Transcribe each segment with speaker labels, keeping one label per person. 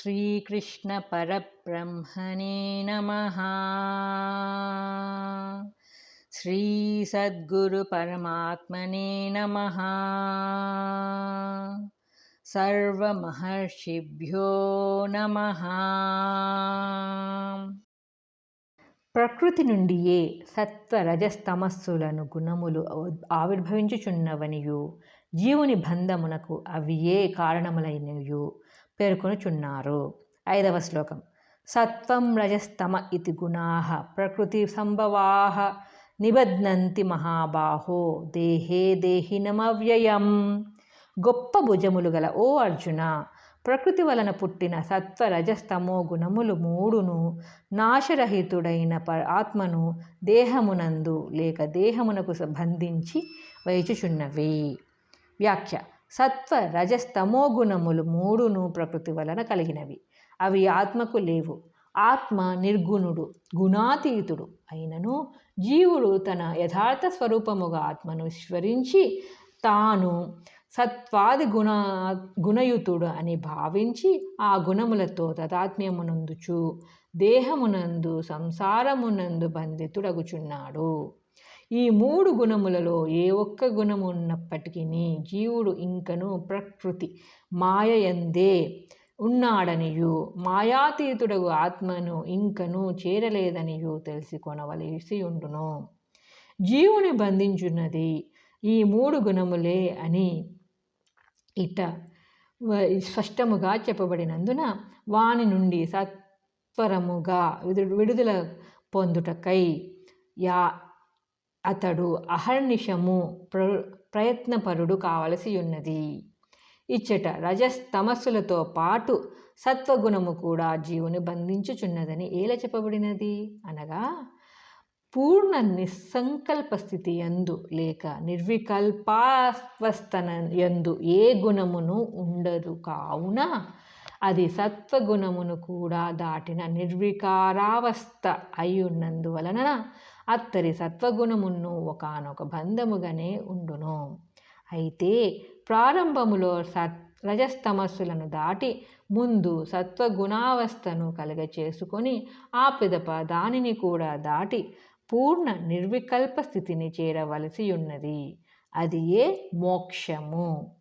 Speaker 1: శ్రీకృష్ణ పరబ్రహ్మణే నమః. శ్రీ సద్గురు పరమాత్మనే నమః. సర్వమహర్షిభ్యో నమః. ప్రకృతి నుండియే సత్వ రజస్తమస్సులను గుణములు ఆవిర్భవించుచున్నవనియు జీవుని బంధమునకు అవియే కారణములైనయు పేర్కొనుచున్నారు. 5వ శ్లోకం. సత్వం రజస్తమ ఇతి గుణాః ప్రకృతి సంభవాః నిబధ్నంతి మహాబాహో దేహే దేహినమవ్యయం. గొప్ప భుజములు గల ఓ అర్జున, ప్రకృతి వలన పుట్టిన సత్వ రజస్తమో గుణములు మూడును నాశరహితుడైన ఆత్మను దేహమునందు లేక దేహమునకు బంధించి వేచుచున్నవి. వ్యాఖ్య. సత్వ రజస్తమో గుణములు మూడును ప్రకృతి వలన కలిగినవి. అవి ఆత్మకు లేవు. ఆత్మ నిర్గుణుడు, గుణాతీతుడు అయినను జీవుడు తన యథార్థ స్వరూపముగా ఆత్మను విస్మరించి తాను సత్వాది గుణయుతుడు అని భావించి ఆ గుణములతో తాదాత్మ్యమునందుచు దేహమునందు సంసారమునందు బంధితుడగుచున్నాడు. ఈ మూడు గుణములలో ఏ ఒక్క గుణము ఉన్నప్పటికీ జీవుడు ఇంకను ప్రకృతి మాయయందే ఉన్నాడనియు మాయాతీతుడగు ఆత్మను ఇంకను చేరలేదనియు తెలుసుకొనవలసి ఉండును. జీవుని బంధించున్నది ఈ మూడు గుణములే అని ఇట స్పష్టముగా చెప్పబడినందున వాని నుండి సత్వరముగా విడుదల పొందుటకై అతడు అహర్నిశము ప్రయత్నపరుడు కావలసి ఉన్నది. ఇచ్చట రజస్తమస్సులతో పాటు సత్వగుణము కూడా జీవుని బంధించుచున్నదని ఏలా చెప్పబడినది అనగా, పూర్ణ నిస్సంకల్ప స్థితి యందు లేక నిర్వికల్పావస్థన యందు ఏ గుణమును ఉండదు. కావున అది సత్వగుణమును కూడా దాటిన నిర్వికారావస్థ అయ్యున్నందువలన అత్తరి సత్వగుణమును ఒకానొక బంధముగానే ఉండును. అయితే ప్రారంభములో రజస్తమస్సులను దాటి ముందు సత్వగుణావస్థను కలుగచేసుకొని ఆ పిదప దానిని కూడా దాటి పూర్ణ నిర్వికల్ప స్థితిని చేరవలసి ఉన్నది. అది ఏ మోక్షము.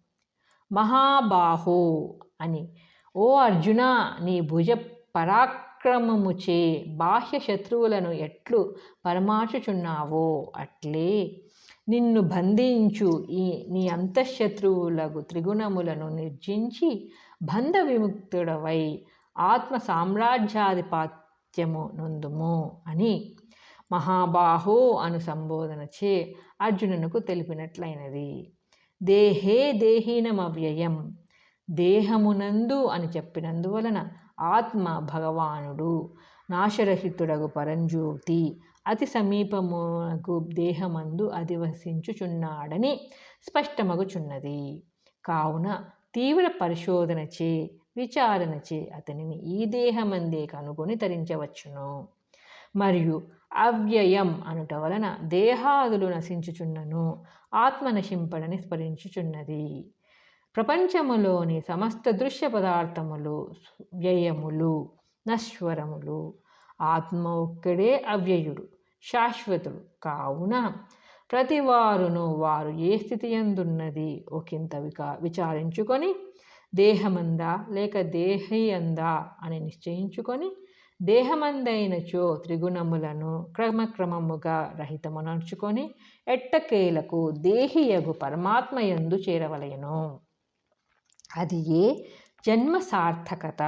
Speaker 1: మహాబాహో అని, ఓ అర్జున, నీ భుజ పరాక్రమముచే బాహ్య శత్రువులను ఎట్లు పరమార్చుచున్నావో అట్లే నిన్ను బంధించు నీ అంతఃశత్రువులకు త్రిగుణములను నిర్జించి బంధ విముక్తుడవై ఆత్మ సామ్రాజ్యాధిపత్యము నొందుము అని మహాబాహో అను సంబోధనచే అర్జునునకు తెలిపినట్లయినది. దేహే దేహీనమవ్యయం, దేహమునందు అని చెప్పినందువలన ఆత్మ భగవానుడు నాశరహితుడగు పరంజ్యోతి అతి సమీపమునకు దేహమందు అధివసించుచున్నాడని స్పష్టమగుచున్నది. కావున తీవ్ర పరిశోధనచే విచారణచే అతనిని ఈ దేహమందే కనుగొని తరించవచ్చును. మరియు అవ్యయం అనుట వలన దేహాదులు నశించుచున్నను ఆత్మ నశింపడని స్మరించుచున్నది. ప్రపంచములోని సమస్త దృశ్య పదార్థములు వ్యయములు, నశ్వరములు. ఆత్మ ఒక్కడే అవ్యయుడు, శాశ్వతుడు. కావున ప్రతివారును వారు ఏ స్థితి యందున్నది ఒకంత విచారించుకొని దేహమందా లేక దేహియందా అని నిశ్చయించుకొని దేహమందైనచో త్రిగుణములను క్రమక్రమముగా రహితమునర్చుకొని ఎట్టకేలకు దేహియగు పరమాత్మయందు చేరవలెను. అది ఏ జన్మ సార్థకత.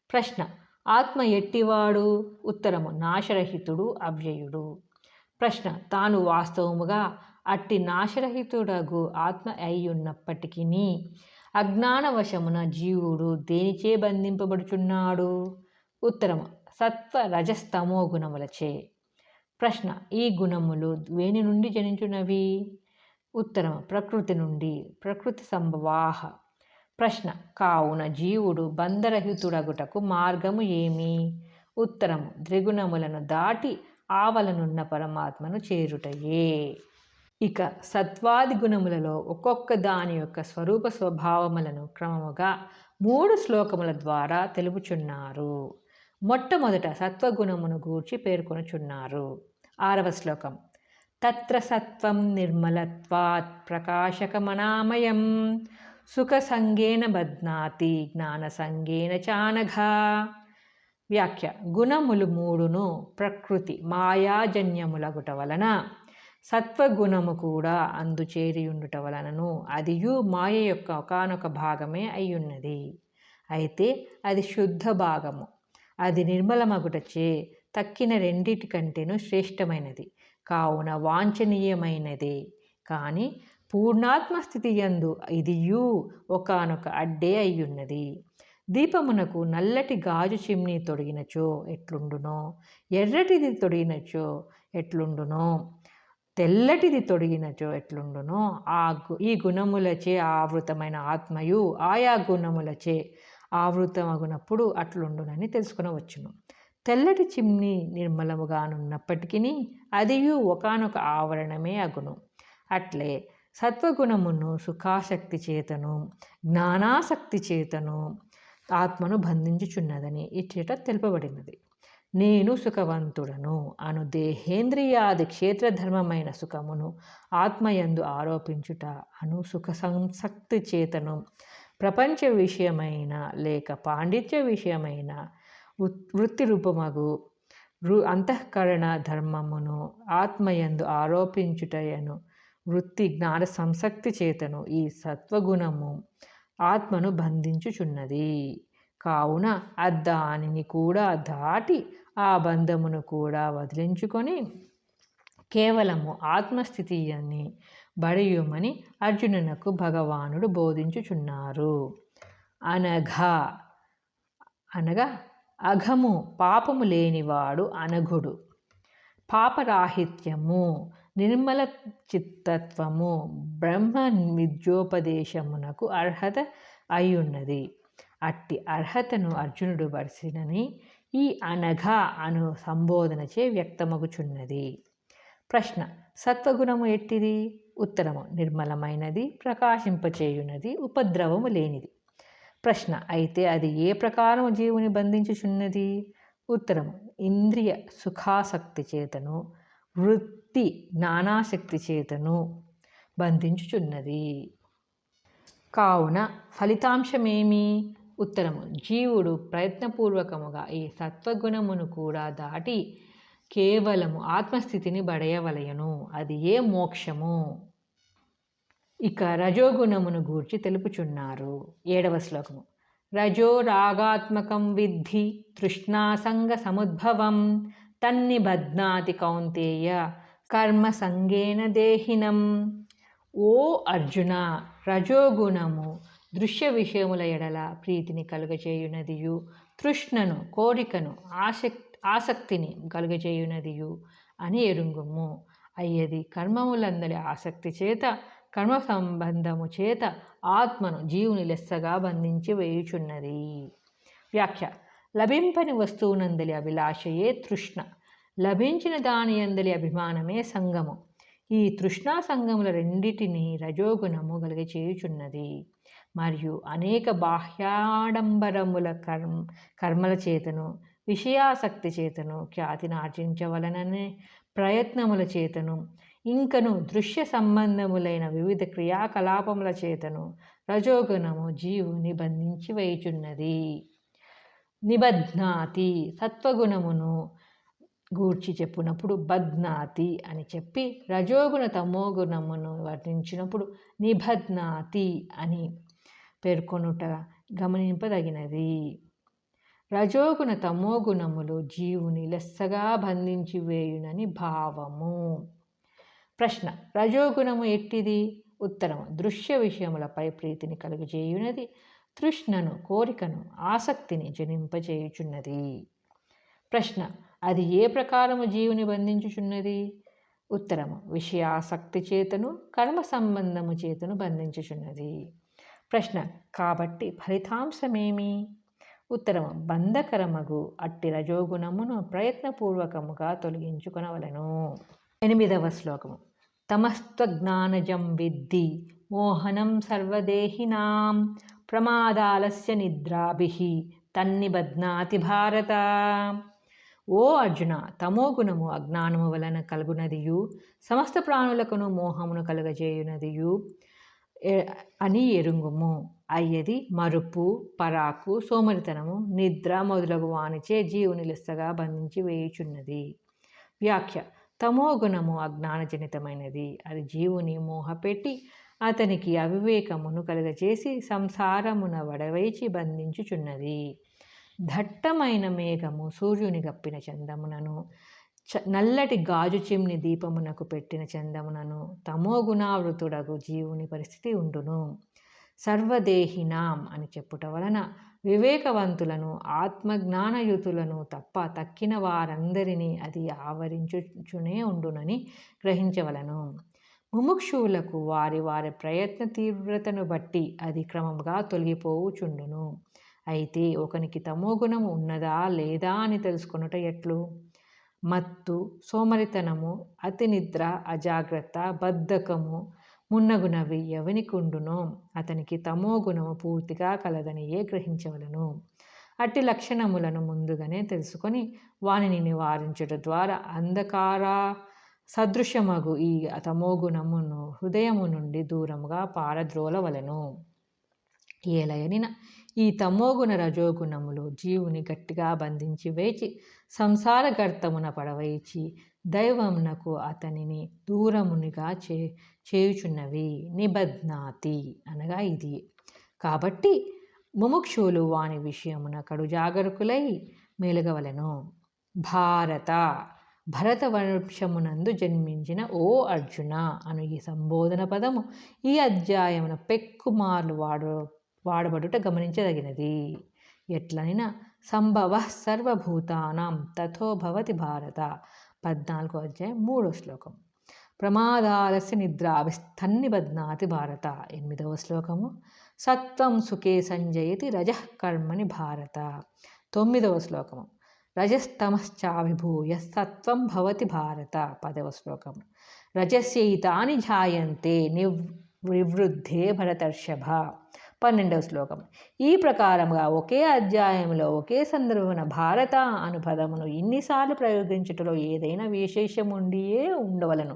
Speaker 1: ప్రశ్న. ఆత్మ ఎట్టివాడు? ఉత్తరము. నాశరహితుడు, అవ్యయుడు. ప్రశ్న. తాను వాస్తవముగా అట్టి నాశరహితుడగు ఆత్మ అయ్యున్నప్పటికీ అజ్ఞానవశమున జీవుడు దేనిచే బంధింపబడుచున్నాడు? ఉత్తరము. సత్వ రజస్తమో గుణములచే. ప్రశ్న. ఈ గుణములు వేని నుండి జనించున్నవి? ఉత్తరము. ప్రకృతి నుండి. ప్రకృతి సంభవాః. ప్రశ్న. కావున జీవుడు బంధరహితుడగుటకు మార్గము ఏమి? ఉత్తరము. త్రిగుణములను దాటి ఆవలనున్న పరమాత్మను చేరుటయే. ఇక సత్వాది గుణములలో ఒక్కొక్క దాని యొక్క స్వరూప స్వభావములను క్రమముగా 3 శ్లోకముల ద్వారా తెలుపుచున్నారు. మొట్టమొదట సత్వగుణమును గూర్చి పేర్కొనుచున్నారు. 6వ శ్లోకం. తత్ర సత్వం నిర్మలత్వాత్ ప్రకాశకమనామయం సుఖసంగేన బధ్నాతి జ్ఞానసంగేన చానఘా. వ్యాఖ్య. గుణములు 3ను ప్రకృతి మాయాజన్యములగుట వలన సత్వగుణము కూడా అందుచేరియుండుట వలనను అదియు మాయ యొక్క ఒకానొక భాగమే అయ్యున్నది. అయితే అది శుద్ధ భాగము. అది నిర్మలమగుటచే తక్కిన రెండిటి కంటేను శ్రేష్టమైనది. కావున వాంఛనీయమైనదే. కానీ పూర్ణాత్మస్థితి యందు ఇదియు ఒకానొక అడ్డే అయ్యున్నది. దీపమునకు నల్లటి గాజు చిమ్నీ తొడిగినచో ఎట్లుండునో, ఎర్రటిది తొడిగినచో ఎట్లుండునో, తెల్లటిది తొడిగినచో ఎట్లుండునో ఈ గుణములచే ఆవృతమైన ఆత్మయు ఆయా గుణములచే ఆవృతమగునప్పుడు అట్లుండునని తెలుసుకునవచ్చును. తెల్లటి చిమ్నీ నిర్మలముగానున్నప్పటికీ అదియు ఒకానొక ఆవరణమే అగును. అట్లే సత్వగుణమును సుఖాసక్తి చేతను జ్ఞానాసక్తి చేతను ఆత్మను బంధించుచున్నదని ఇచ్చట తెలుపబడినది. నేను సుఖవంతుడను అను దేహేంద్రియాది క్షేత్రధర్మమైన సుఖమును ఆత్మయందు ఆరోపించుట అను సుఖ సంసక్తి చేతను ప్రపంచ విషయమైన లేక పాండిత్య విషయమైన వృత్తి రూపమగు అంతఃకరణ ధర్మమును ఆత్మయందు ఆరోపించుటయను వృత్తి జ్ఞాన సంసక్తి చేతను ఈ సత్వగుణము ఆత్మను బంధించుచున్నది. కావున దానిని కూడా దాటి ఆ బంధమును కూడా వదిలించుకొని కేవలము ఆత్మస్థితి అని బడియుమని అర్జునునకు భగవానుడు బోధించుచున్నారు. అనగా అఘము పాపము లేనివాడు అనఘుడు. పాపరాహిత్యము నిర్మల చిత్తత్వము బ్రహ్మ విద్యోపదేశమునకు అర్హత అయ్యున్నది. అట్టి అర్హతను అర్జునుడు వరిసినని ఈ అనఘ అను సంబోధనచే వ్యక్తమగుచున్నది. ప్రశ్న. సత్వగుణము ఎట్టిది? ఉత్తరము. నిర్మలమైనది, ప్రకాశింపచేయున్నది, ఉపద్రవము లేనిది. ప్రశ్న. అయితే అది ఏ ప్రకారము జీవుని బంధించుచున్నది? ఉత్తరము. ఇంద్రియ సుఖాసక్తి చేతను వృత్తి జ్ఞానాసక్తి చేతను బంధించుచున్నది. కావున ఫలితాంశమేమి? ఉత్తరము. జీవుడు ప్రయత్నపూర్వకముగా ఈ సత్వగుణమును కూడా దాటి కేవలము ఆత్మస్థితిని బడయవలయను. అది ఏ మోక్షము. ఇక రజోగుణమును గూర్చి తెలుపుచున్నారు. 7వ శ్లోకము. రజో రాగాత్మకం విద్ధి తృష్ణాసంగ సముద్భవం తన్నిబధ్నాతి కౌంతేయ కర్మ సంగేన దేహినం. ఓ అర్జున, రజోగుణము దృశ్య విషయముల ఎడల ప్రీతిని కలుగచేయునదియు, తృష్ణను కోరికను ఆసక్తిని కలుగచేయునదియు అని ఎరుంగుము. అయ్యది కర్మములందలి ఆసక్తి చేత కర్మ సంబంధము చేత ఆత్మను జీవుని లెస్సగా బంధించి వేయుచున్నది. వ్యాఖ్య. లభింపని వస్తువునందలి అభిలాషయే తృష్ణ. లభించిన దాని యందలి అభిమానమే సంగము. ఈ తృష్ణా సంగముల రెండిటిని రజోగుణము కలిగచేయుచున్నది. మరియు అనేక బాహ్యాడంబరముల కర్మల చేతను విషయాసక్తి చేతను ఖ్యాతిని ఆర్జించవలననే ప్రయత్నముల చేతను ఇంకను దృశ్య సంబంధములైన వివిధ క్రియాకలాపముల చేతను రజోగుణము జీవుని బంధించి వేయుచున్నది. నిబధ్నాతి. సత్వగుణమును గూర్చి చెప్పునప్పుడు బధ్నాతి అని చెప్పి రజోగుణ తమోగుణమును వర్ణించినప్పుడు నిబధ్నాతి అని పేర్కొనుట గమనింపదగినది. రజోగుణ తమోగుణములు జీవుని లెస్సగా బంధించి వేయునని భావము. ప్రశ్న. రజోగుణము ఎట్టిది? ఉత్తరము. దృశ్య విషయములపై ప్రీతిని కలుగజేయునది, తృష్ణను కోరికను ఆసక్తిని జనింపచేయుచున్నది. ప్రశ్న. అది ఏ ప్రకారము జీవుని బంధించుచున్నది? ఉత్తరము. విషయాసక్తి చేతను కర్మ సంబంధము చేతను బంధించుచున్నది. ప్రశ్న. కాబట్టి ఫలితాంశమేమి? ఉత్తరము. బంధకరమగు అట్టి రజోగుణమును ప్రయత్నపూర్వకముగా తొలగించుకొనవలెను. 8వ శ్లోకము. తమస్త్వజ్ఞానజం విద్ధి మోహనం సర్వదేహినాం ప్రమాదాలస్య నిద్రాభిః తన్నిబధ్నాతి భారత. ఓ అర్జున, తమోగుణము అజ్ఞానము వలన కలుగునదియు సమస్త ప్రాణులకును మోహమును కలుగజేయునదియు అని ఎరుంగుము. అయ్యది మరుపు, పరాకు, సోమరితనము, నిద్ర మొదలగు వానిచే జీవుని లెస్సగా బంధించి వేయుచున్నది. వ్యాఖ్య: తమోగుణము అజ్ఞానజనితమైనది. అది జీవుని మోహపెట్టి అతనికి అవివేకమును కలుగజేసి సంసారమున వడవైచి బంధించుచున్నది. దట్టమైన మేఘము సూర్యుని గప్పిన చందమునను, నల్లటి గాజు చిమ్ని దీపమునకు పెట్టిన చందమునను తమోగుణావృతుడగు జీవుని పరిస్థితి ఉండును. సర్వదేహినాం అని చెప్పుట వలన వివేకవంతులను, ఆత్మజ్ఞానయుతులను తప్ప తక్కిన వారందరినీ అది ఆవరించుచునే ఉండునని గ్రహించవలను. ముముక్షువులకు వారి వారి ప్రయత్న తీవ్రతను బట్టి అది క్రమముగా తొలగిపోవుచుండును. అయితే ఒకనికి తమోగుణము ఉన్నదా లేదా అని తెలుసుకొనుట ఎట్లు? మత్తు, సోమరితనము, అతి నిద్ర, అజాగ్రత్త, బద్ధకము మున్నగునవి ఎవనికుండునో అతనికి తమోగుణము పూర్తిగా కలదనియే గ్రహించవలను. అట్టి లక్షణములను ముందుగానే తెలుసుకొని వానిని నివారించుట ద్వారా అంధకార సదృశమగు ఈ తమోగుణమును హృదయము నుండి దూరముగా పారద్రోలవలెను. ఏలయనిన ఈ తమోగుణ రజోగుణములు జీవుని గట్టిగా బంధించి వేచి సంసార గర్తమున పడవైచి దైవమునకు అతనిని దూరమునిగా చేయుచున్నవి. నిబధ్నాతి అనగా ఇది. కాబట్టి ముముక్షువులు వాని విషయమున కడు జాగరూకులై మెలగవలెను. భారత, భరత వంశమునందు జన్మించిన ఓ అర్జున అను ఈ సంబోధన పదము ఈ అధ్యాయమున పెక్కుమార్లు వాడబడుట గమనించదగినది. ఎట్లనినా సంభవ సర్వభూతానాం తథో భవతి భారత. 14వ అధ్యాయం 3వ శ్లోకం. ప్రమాదాలస్య నిద్రాభిస్తన్నిబధ్నాతి భారత. 8వ శ్లోకము. సత్వం సుఖే సంజయతి రజః కర్మణి భారత. 9వ శ్లోకము. రజస్తమశ్చాభిభూయ సత్వం భవతి భారత. 10వ శ్లోకము. రజస్యైతాని జాయంతే నివృద్ధే భరతర్షభ. 12వ శ్లోకం. ఈ ప్రకారంగా ఒకే అధ్యాయంలో ఒకే సందర్భమున భారత అను పదమును ఇన్నిసార్లు ప్రయోగించుటలో ఏదైనా విశేషముండియే ఉండవలను.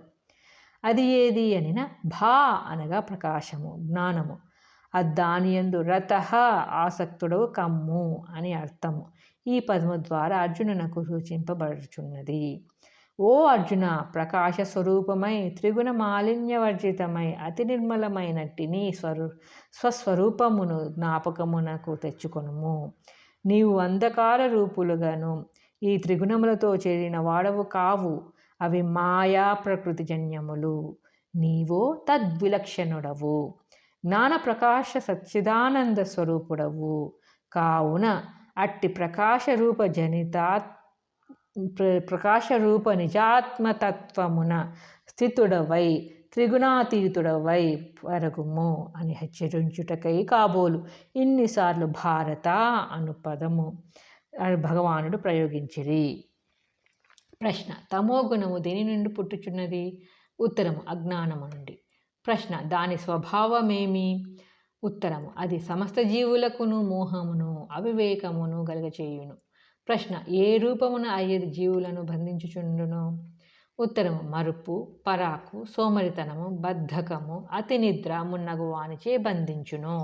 Speaker 1: అది ఏది అనిన భా అనగా ప్రకాశము, జ్ఞానము. దానియందు రతః ఆసక్తుడవు కమ్ము అని అర్థము. ఈ పదము ద్వారా అర్జునునకు సూచింపబడుచున్నది. ఓ అర్జున, ప్రకాశ స్వరూపమై త్రిగుణ మాలిన్యవర్జితమై అతి నిర్మలమైనట్టి నీ స్వస్వరూపమును జ్ఞాపకమునకు తెచ్చుకొనుము. నీవు అంధకార రూపులుగాను ఈ త్రిగుణములతో చేరిన వాడవు కావు. అవి మాయా ప్రకృతి జన్యములు. నీవో తద్విలక్షణుడవు, జ్ఞాన ప్రకాశ సచ్చిదానంద స్వరూపుడవు. కావున అట్టి ప్రకాశరూప నిజాత్మతత్వమున స్థితుడవై త్రిగుణాతీతుడవై వరగుము అని హెచ్చరించుటకై కాబోలు ఇన్నిసార్లు భారత అను పదము భగవానుడు ప్రయోగించిరి. ప్రశ్న: తమోగుణము దేని నుండి పుట్టుచున్నది? ఉత్తరము: అజ్ఞానము నుండి. ప్రశ్న: దాని స్వభావమేమి? ఉత్తరము: అది సమస్త జీవులకును మోహమును అవివేకమును కలుగచేయును. ప్రశ్న: ఏ రూపమున అయ్యది జీవులను బంధించుచుండును? ఉత్తరము: మరుపు, పరాకు, సోమరితనము, బద్ధకము, అతి నిద్ర మున్నగు వానిచే బంధించును.